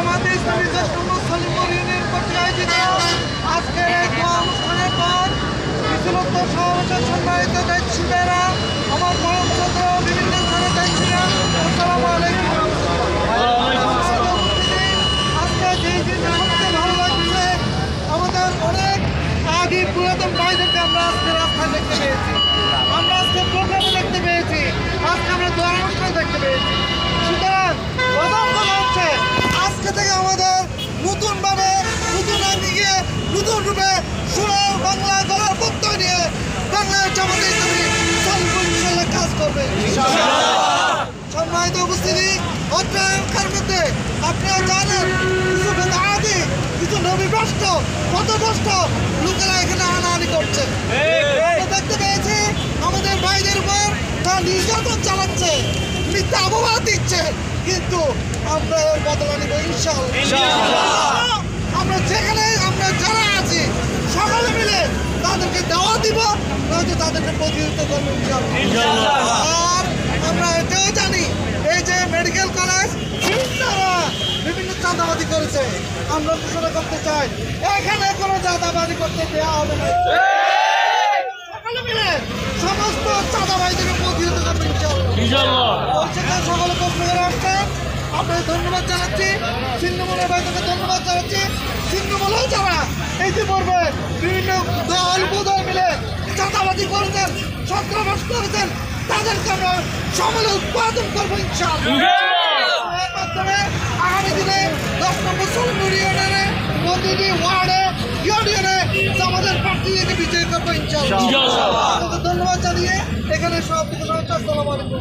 জামাতে ইসলামী 10 নম্বর সলিমপুর ইউনিয়ন কর্তৃক আয়োজিত আজকের এই দোয়া অনুষ্ঠানের পর মিছিলোত্ত সমাবেশের সম্মানিত দায়িত্বশীলেরা, আমার পরম শ্রদ্ধা বিভিন্ন স্থানের দায়িত্বশীলরা, আসসালামু আলাইকুম। আজকে যেই জিনিসটা সবচেয়ে ভালো লাগছে, আমাদের অনেক আগে পুরাতন ভাইদেরকে আমরা আজকে রাস্তায় দেখতে পেয়েছি, আমরা আজকে প্রোগ্রামে দেখতে পেয়েছি, আজকে আমরা দোয়া অনুষ্ঠান দেখতে পেয়েছি। সুতরাং কথা হচ্ছে আজকে থেকে আমাদের নতুনভাবে নতুন আঙ্গিকে নতুন রূপে সোনার বাংলা গলার প্রত্যয় নিয়ে বাংলাদেশ জামাতে ইসলামী সলিমপুর কাজ করবে। সম্মানিত উপস্থিতি, অধ্যয়নকার মধ্যে আপনারা জানেন কিছু বেদাতি, কিছু নবীভ্রষ্ট, পথভ্রষ্ট লোকেরা এখানে হানাহানি করছে। আমরা দেখতে পেয়েছি আমাদের ভাইদের উপর তারা নির্যাতন চালাচ্ছে, মিথ্যা অপবাদ দিচ্ছে, কিন্তু আমরা এর বদলা নিব ইনশাআল্লাহ। আমরা যেখানে আমরা যারা আছি সকলে মিলে তাদেরকে দেওয়া দিব, নয়তো তাদেরকে প্রতিহত করবো ইনশাআল্লাহ। আর আমরা এটাও জানি এই যে মেডিকেল কলেজ বিভিন্ন চাঁদাবাদি করেছে, আমরা ঘোষণা করতে চাই এখানে কোনো চাঁদাবাদি করতে দেওয়া হবে না। সকলে মিলে সমস্ত চাঁদাবাদিকে প্রতিহত করবো ইনশাআল্লাহ। সকলে কষ্ট করে আসছেন, আপনাদের ধন্যবাদ জানাচ্ছি। ছিন্নমূলের ভাইদেরকে ধন্যবাদ জানাচ্ছি। ছিন্নমূলেও যারা ইতিপূর্বে বিভিন্ন দল উপদল মিলে চাঁদাবাদি করেছেন, সন্ত্রাস করেছেন, তাদেরকে আমরা সমলে উৎপাদন করবো ইনশাআল্লাহ। এর মাধ্যমে আগামী দিনে 10 নম্বর সলিমপুর ইউনিয়নে প্রতিটি ওয়ার্ডে ইউনিয়নে আমাদের প্রার্থীকে বিজয়ী করবো ইনশাআল্লাহ। ধন্যবাদ জানিয়ে এখানে সব আসসালামু আলাইকুম।